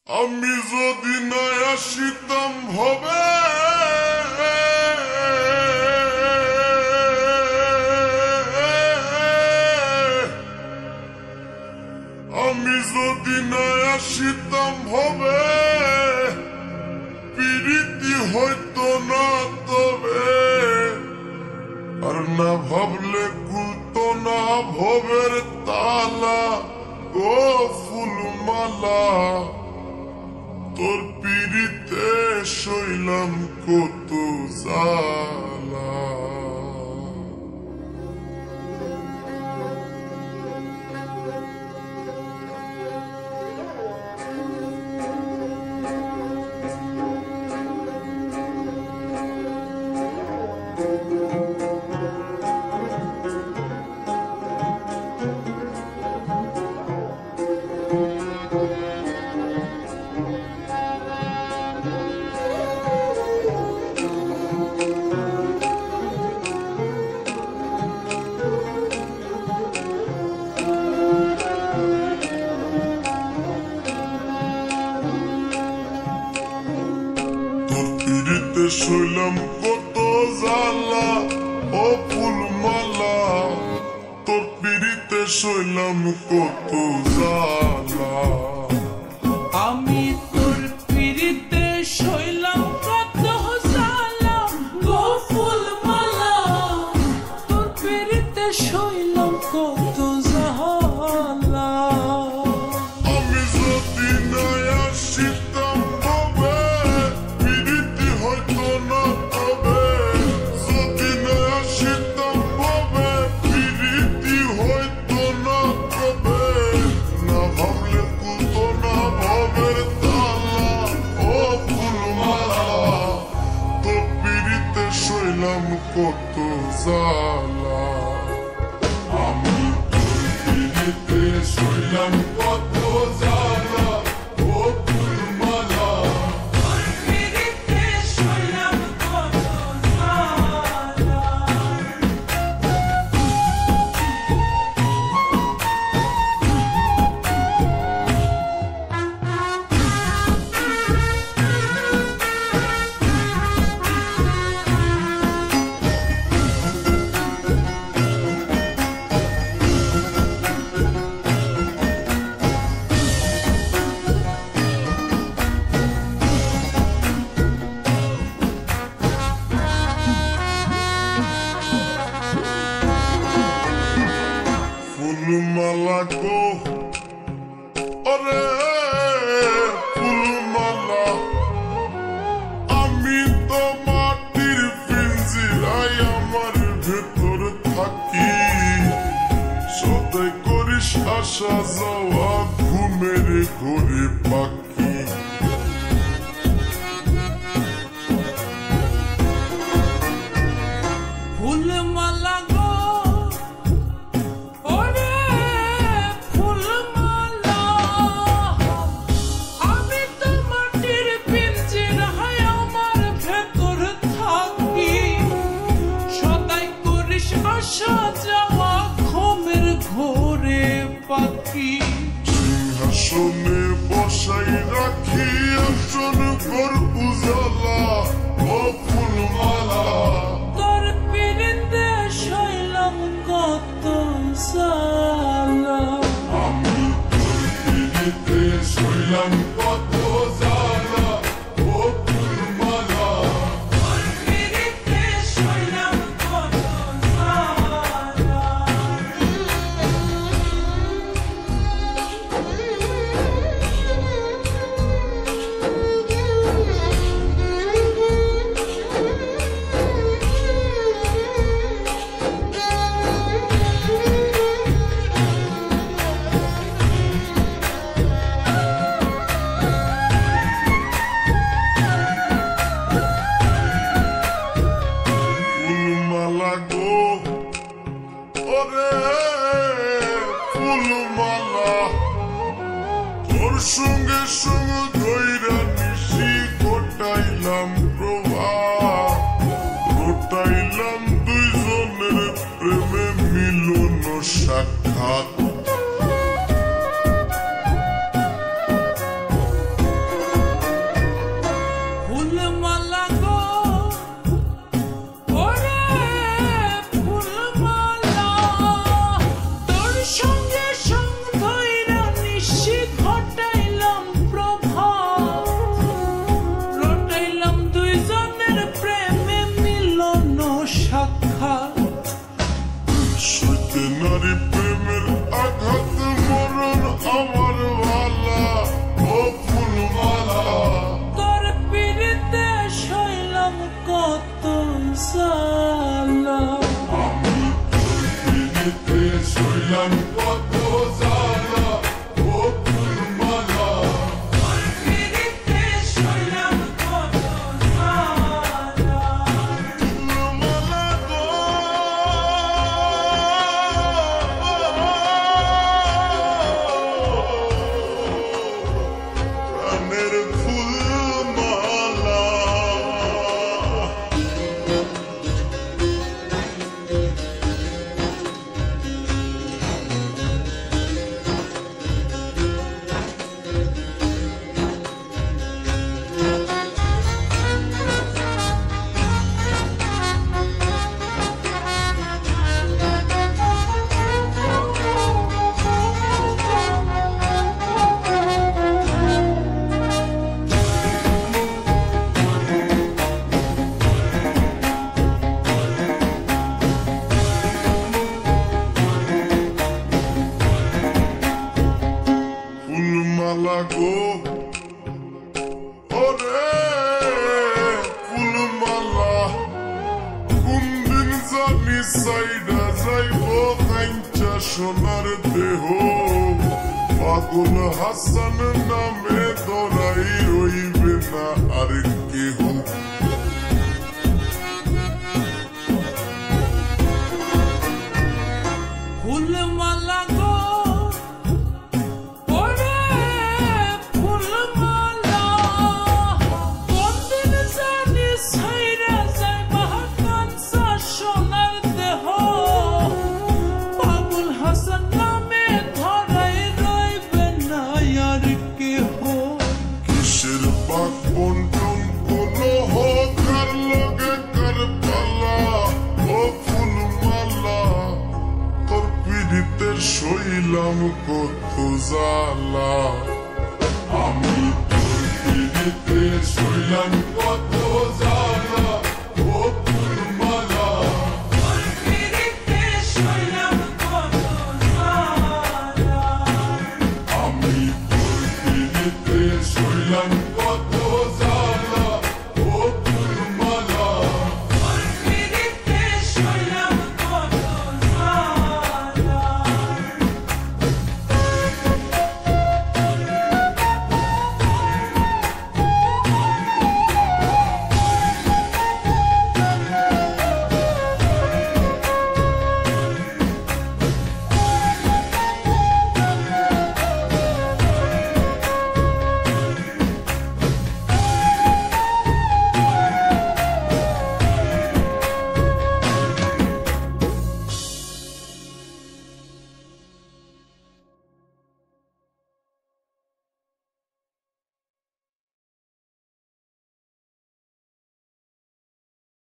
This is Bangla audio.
আমি যদি না আসিতাম ভবে আমি যদি না আসিতাম ভবে প্রীতি হইতো না তবে আর না ভাবলে খুলতো না ভবের তালা ও ফুলমালা তোর পিড়িতে শৈলাম কত জ্বালা শৈলাম কত জ্বালা ও ফুলমালা তোর পিড়িতে শৈলাম কত জ্বালা আমি তোর পিড়িতে শৈলাম কত জ্বালা গো ফুলমালা তোর পিড়িতে শৈলাম কত জ্বালা আমি যদি না আসিতাম ভবে প্রীতি হইতো না তবে যদি না আসিতাম ভবে প্রীতি হইতো না তবে না ভাবলে খুলতো না ভবের তালা ও ফুলমালা তোর পিড়িতে শৈলাম কত জ্বালা আমি তোর পিড়িতে শৈলাম কত জ্বালা ও ফুলমালা তোর পিড়িতে শৈলাম কত জ্বালা ফুলমালা গো ওরে ফুলমালা আমি তো মাটির পিঞ্জিরায় আমার ভেতর থাকি সদাই করিস আসা যাওয়া ঘুমের ঘরে পাখি ফুলমালা গো ওরে ফুলমালা আমি তো মাটির পিঞ্জিরায় আমার ভেতর থাকি সদাই করিস আসা যাওয়া ঘুমের ঘোরে পাখি সিংহাসনে বসাই রাখি আসন ঘর উজালা ও ফুলমালা তোর পিড়িতে শৈলাম কত জ্বালা আমি তোর পিড়িতে শৈলাম কত জ্বালা ও ফুলমালা তোর পিড়িতে শৈলাম কত জ্বালা ফুলমালা গো ওরে ফুলমালা তোর সঙ্গে সঙ্গে ধৈরা নিশি গোটাইলাম প্রভা গোটাইলাম দুইজনের প্রেমে মিলন সাক্ষাৎ জ্বালা ও ফুলমালা তোর পিড়িতে শৈলাম কত জ্বালা ফুলমালা গো প্রাণের ফুলমালা ফুলমালা গো ওরে ফুলমালা কোনদিন জানি সাইডা যাইব কাঞ্চা সোনার দেহ পাগল হাসান নামে দরাই রইবে না আর কেহ ফুলমালা গো ওরে ফুলমালা কোনদিন জানি ছাইরা যাইবা কাঞ্চা সোনার দেহ পাগল হাসান নামে ধরাই রইবে না আর কেহ কিসের পাক বন্টন কোন হকার লগে কার পালা ও ফুলমালা তোর পিড়িতে শৈলাম কত জ্বালা আমি তোর পিড়িতে শৈলাম কত জ্বালা